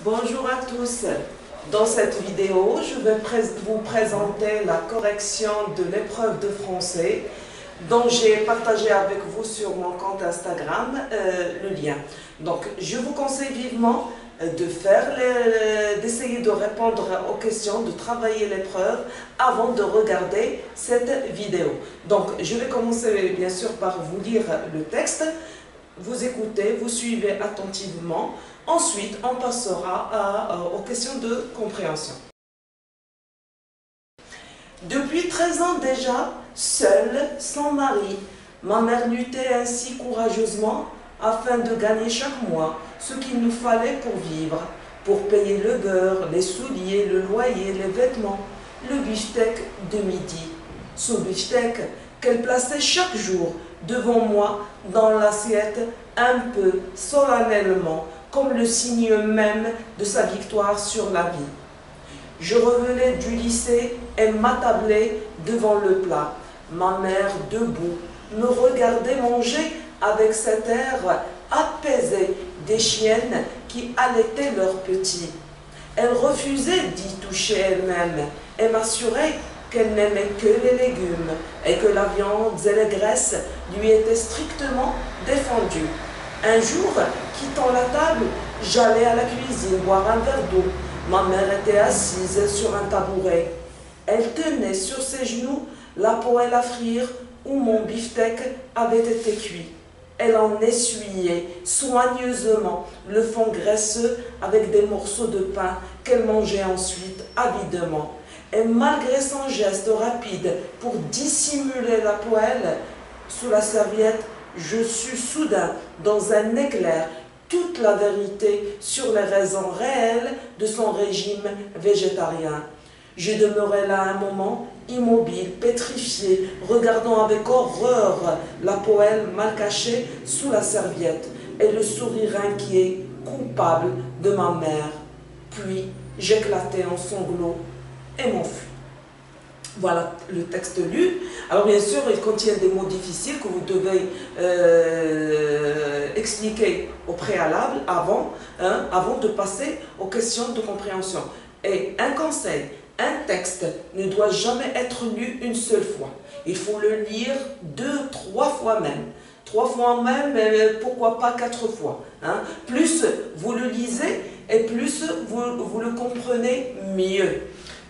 Bonjour à tous. Dans cette vidéo, je vais vous présenter la correction de l'épreuve de français dont j'ai partagé avec vous sur mon compte Instagram le lien. Donc, je vous conseille vivement d'essayer de répondre aux questions, de travailler l'épreuve avant de regarder cette vidéo. Donc, je vais commencer bien sûr par vous lire le texte. Vous écoutez, vous suivez attentivement. Ensuite, on passera aux questions de compréhension. Depuis 13 ans déjà, seule, sans mari, ma mère luttait ainsi courageusement afin de gagner chaque mois ce qu'il nous fallait pour vivre, pour payer le beurre, les souliers, le loyer, les vêtements, le beefsteak de midi. Ce beefsteak qu'elle plaçait chaque jour devant moi dans l'assiette un peu solennellement, comme le signe même de sa victoire sur la vie. Je revenais du lycée et m'attablais devant le plat. Ma mère, debout, me regardait manger avec cet air apaisé des chiennes qui allaitaient leurs petits. Elle refusait d'y toucher elle-même et m'assurait qu'elle n'aimait que les légumes et que la viande et les graisses lui étaient strictement défendues. Un jour, quittant la table, j'allais à la cuisine boire un verre d'eau. Ma mère était assise sur un tabouret. Elle tenait sur ses genoux la poêle à frire où mon beefsteak avait été cuit. Elle en essuyait soigneusement le fond graisseux avec des morceaux de pain qu'elle mangeait ensuite avidement. Et malgré son geste rapide pour dissimuler la poêle sous la serviette, je sus soudain, dans un éclair, toute la vérité sur les raisons réelles de son régime végétarien. Je demeurai là un moment, immobile, pétrifié, regardant avec horreur la poêle mal cachée sous la serviette et le sourire inquiet, coupable de ma mère. Puis j'éclatai en sanglots et m'enfuis. Voilà le texte lu. Alors bien sûr, il contient des mots difficiles que vous devez expliquer au préalable avant de passer aux questions de compréhension. Et un conseil, un texte ne doit jamais être lu une seule fois. Il faut le lire 2, 3 fois même. 3 fois même, pourquoi pas 4 fois. Plus vous le lisez et plus vous le comprenez mieux.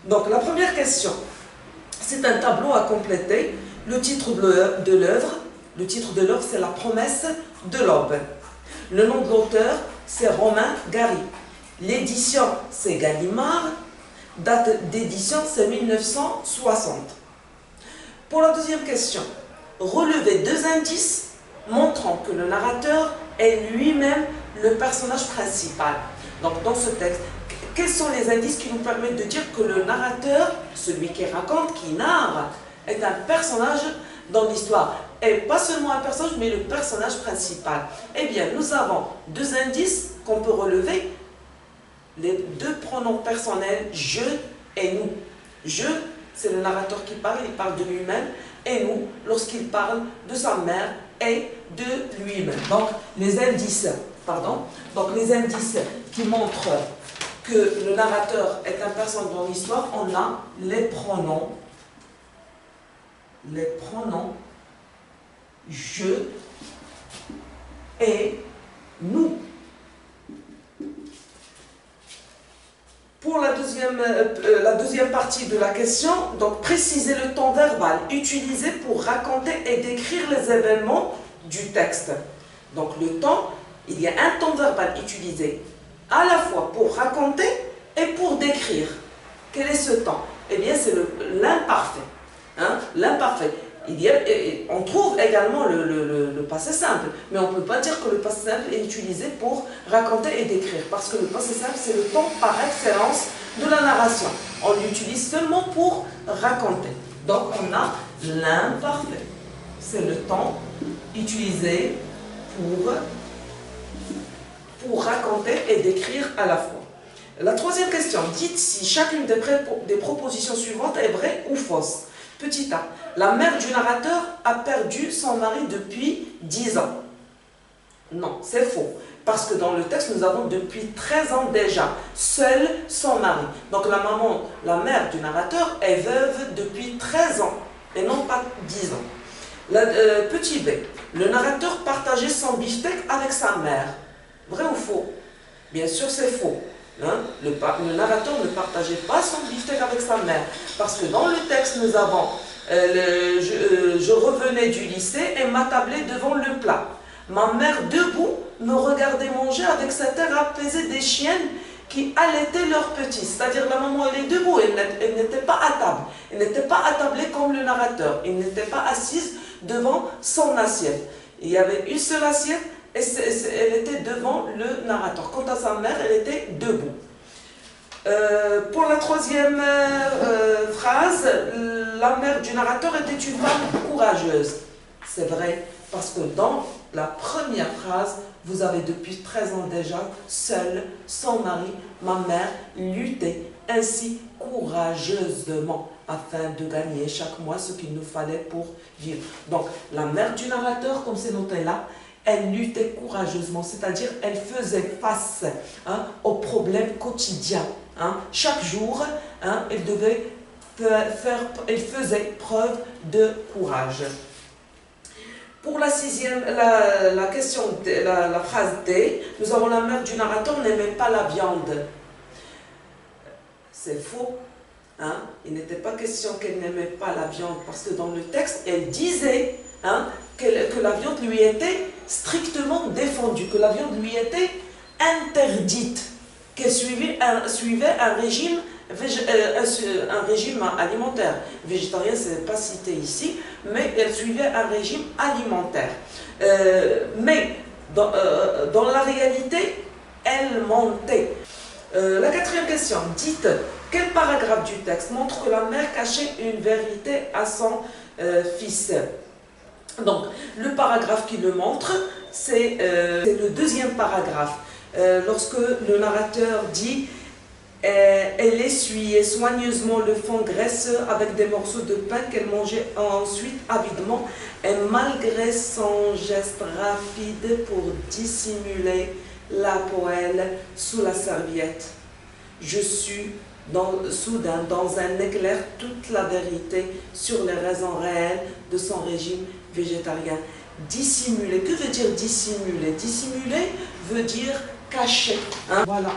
Donc la première question. C'est un tableau à compléter. Le titre de l'œuvre, c'est La promesse de l'aube. Le nom de l'auteur, c'est Romain Gary. L'édition, c'est Gallimard. Date d'édition, c'est 1960. Pour la deuxième question, relevez 2 indices montrant que le narrateur est lui-même le personnage principal. Donc dans ce texte, quels sont les indices qui nous permettent de dire que le narrateur, celui qui raconte, qui narre, est un personnage dans l'histoire? Et pas seulement un personnage, mais le personnage principal. Eh bien, nous avons 2 indices qu'on peut relever. Les 2 pronoms personnels, je et nous. Je, c'est le narrateur qui parle, il parle de lui-même. Et nous, lorsqu'il parle de sa mère et de lui-même. Donc, les indices qui montrent que le narrateur est un personnage dans l'histoire, on a les pronoms je et nous. Pour la deuxième partie de la question, donc préciser le temps verbal utilisé pour raconter et décrire les événements du texte. Donc le temps, il y a un temps verbal utilisé à la fois pour raconter et pour décrire. Quel est ce temps? Eh bien, c'est l'imparfait. L'imparfait. On trouve également le passé simple, mais on ne peut pas dire que le passé simple est utilisé pour raconter et décrire, parce que le passé simple, c'est le temps par excellence de la narration. On l'utilise seulement pour raconter. Donc, on a l'imparfait. C'est le temps utilisé pour raconter et décrire à la fois. La troisième question, dites si chacune des propositions suivantes est vraie ou fausse. Petit a, la mère du narrateur a perdu son mari depuis 10 ans. Non, c'est faux. parce que dans le texte, nous avons depuis 13 ans déjà, seule son mari. Donc la maman, la mère du narrateur, est veuve depuis 13 ans, et non pas 10 ans. Petit b, le narrateur partageait son beefsteak avec sa mère. Vrai ou faux? Bien sûr, c'est faux. Hein? Le narrateur ne partageait pas son beefsteak avec sa mère. Parce que dans le texte, nous avons je revenais du lycée et m'attablais devant le plat. Ma mère, debout, me regardait manger avec cet air apaisé des chiennes qui allaitaient leurs petits. C'est-à-dire la maman, elle est debout, elle n'était pas à table. Elle n'était pas attablée comme le narrateur. Elle n'était pas assise devant son assiette. Il y avait une seule assiette et elle était devant le narrateur. Quant à sa mère, elle était debout. Pour la troisième phrase, la mère du narrateur était une femme courageuse. C'est vrai, parce que dans la première phrase, vous avez depuis 13 ans déjà, seule, sans mari, ma mère luttait ainsi courageusement afin de gagner chaque mois ce qu'il nous fallait pour vivre. Donc, la mère du narrateur, comme c'est noté là, elle luttait courageusement, c'est-à-dire elle faisait face aux problèmes quotidiens. Chaque jour, elle faisait preuve de courage. Pour la sixième, la question, la phrase D, nous avons la mère du narrateur n'aimait pas la viande. C'est faux. Il n'était pas question qu'elle n'aimait pas la viande, parce que dans le texte, elle disait que la viande lui était strictement défendue, que la viande lui était interdite, qu'elle suivait un régime alimentaire. Végétarien, ce n'est pas cité ici, mais elle suivait un régime alimentaire. Mais dans la réalité, elle mentait. La quatrième question, dites, quel paragraphe du texte montre que la mère cachait une vérité à son fils? Donc, le paragraphe qui le montre, c'est le deuxième paragraphe. Lorsque le narrateur dit « Elle essuyait soigneusement le fond graisseux avec des morceaux de pain qu'elle mangeait ensuite avidement, et malgré son geste rapide pour dissimuler la poêle sous la serviette, je sus soudain, dans un éclair, toute la vérité sur les raisons réelles de son régime végétarien. » Dissimuler, que veut dire dissimuler? Dissimuler veut dire cacher. Voilà.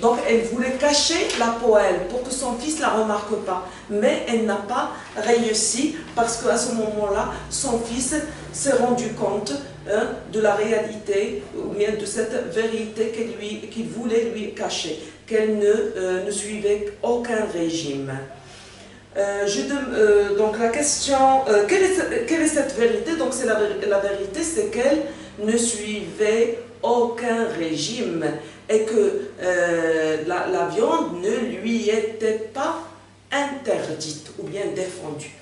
Donc elle voulait cacher la poêle pour que son fils ne la remarque pas. Mais elle n'a pas réussi parce qu'à ce moment-là, son fils s'est rendu compte de la réalité ou bien de cette vérité qu'il voulait lui cacher, qu'elle ne suivait aucun régime. Donc la question, quelle est cette vérité? Donc c'est la vérité, c'est qu'elle ne suivait aucun régime et que la viande ne lui était pas interdite ou bien défendue.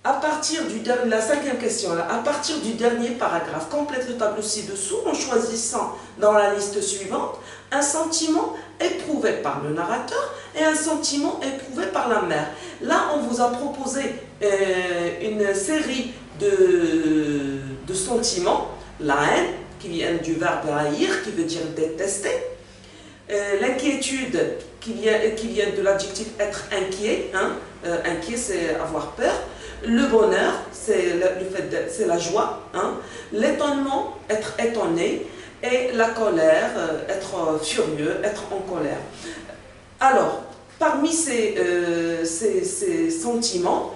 À partir la cinquième question, là, à partir du dernier paragraphe, complète le tableau ci-dessous en choisissant dans la liste suivante un sentiment éprouvé par le narrateur et un sentiment éprouvé par la mère. Là, on vous a proposé une série de sentiments, la haine, qui vient du verbe haïr, qui veut dire détester, l'inquiétude, qui vient de l'adjectif être inquiet, inquiet c'est avoir peur, le bonheur, c'est la joie, l'étonnement, être étonné, et la colère, être furieux, être en colère. Alors, parmi ces sentiments,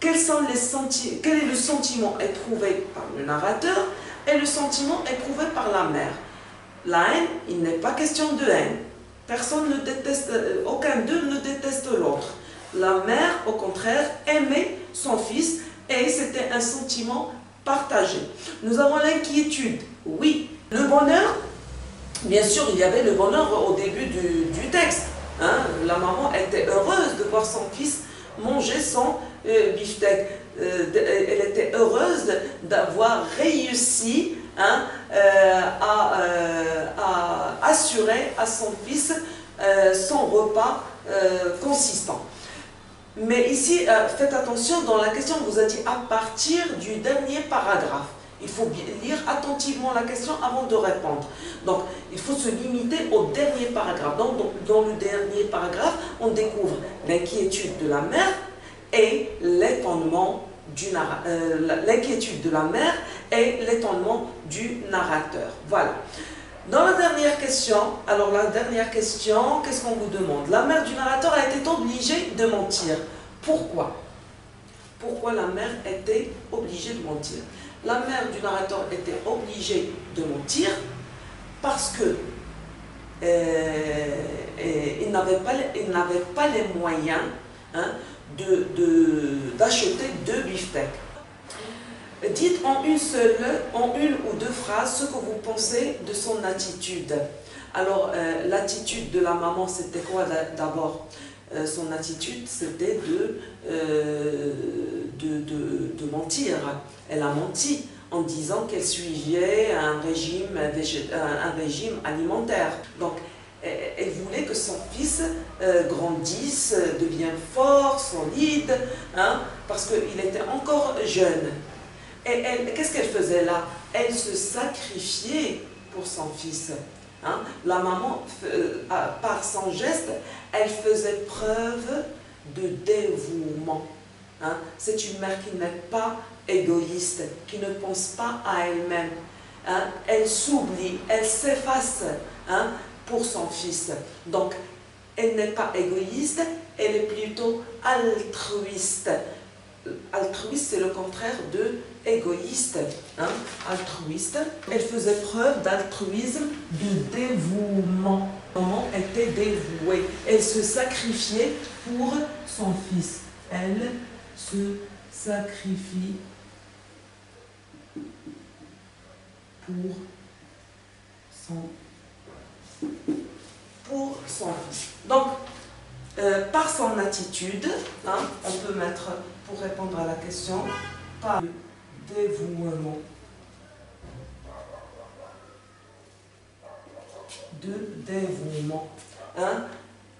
quel est le sentiment éprouvé par le narrateur et le sentiment éprouvé par la mère? La haine, il n'est pas question de haine. Personne ne déteste, aucun d'eux ne déteste l'autre. La mère, au contraire, aimait son fils et c'était un sentiment partagé. Nous avons l'inquiétude, oui. Le bonheur, bien sûr, il y avait le bonheur au début du texte. La maman était heureuse de voir son fils manger son beefsteak. Elle était heureuse d'avoir réussi à assurer à son fils son repas consistant. Mais ici, faites attention, dans la question, on vous a dit à partir du dernier paragraphe. Il faut lire attentivement la question avant de répondre. Donc, il faut se limiter au dernier paragraphe. Donc, dans le dernier paragraphe, on découvre l'inquiétude de la mère et l'étonnement l'inquiétude de la mère et l'étonnement du narrateur. Voilà. Dans la dernière question, qu'est-ce qu'on vous demande? La mère du narrateur a été obligée de mentir. Pourquoi? Pourquoi la mère était obligée de mentir? La mère du narrateur était obligée de mentir parce que il n'avait pas les moyens d'acheter 2 beefsteaks. Dites en une ou deux phrases ce que vous pensez de son attitude. Alors, l'attitude de la maman, c'était quoi d'abord? Son attitude, c'était de mentir. Elle a menti en disant qu'elle suivait un régime alimentaire. Donc, elle voulait que son fils grandisse, devienne fort, solide, parce qu'il était encore jeune. Et qu'est-ce qu'elle faisait là? Elle se sacrifiait pour son fils. La maman, par son geste, elle faisait preuve de dévouement. C'est une mère qui n'est pas égoïste, qui ne pense pas à elle-même. Elle s'oublie, elle s'efface pour son fils. Donc, elle n'est pas égoïste, elle est plutôt altruiste. Altruiste, c'est le contraire de égoïste. Altruiste. Elle faisait preuve d'altruisme, de dévouement. Maman était dévouée. Elle se sacrifiait pour son fils. Elle se sacrifie pour son fils. Donc, par son attitude, on peut mettre, pour répondre à la question, par dévouement.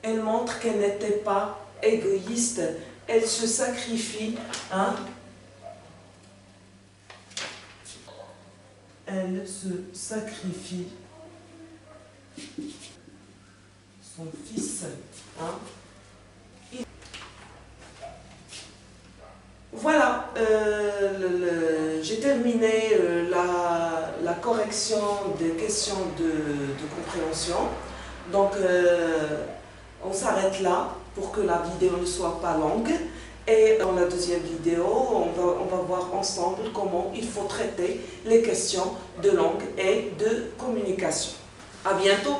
Elle montre qu'elle n'était pas égoïste. Elle se sacrifie. Elle se sacrifie. Son fils. Voilà, j'ai terminé la correction des questions de compréhension. Donc, on s'arrête là pour que la vidéo ne soit pas longue. Et dans la deuxième vidéo, on va voir ensemble comment il faut traiter les questions de langue et de communication. À bientôt!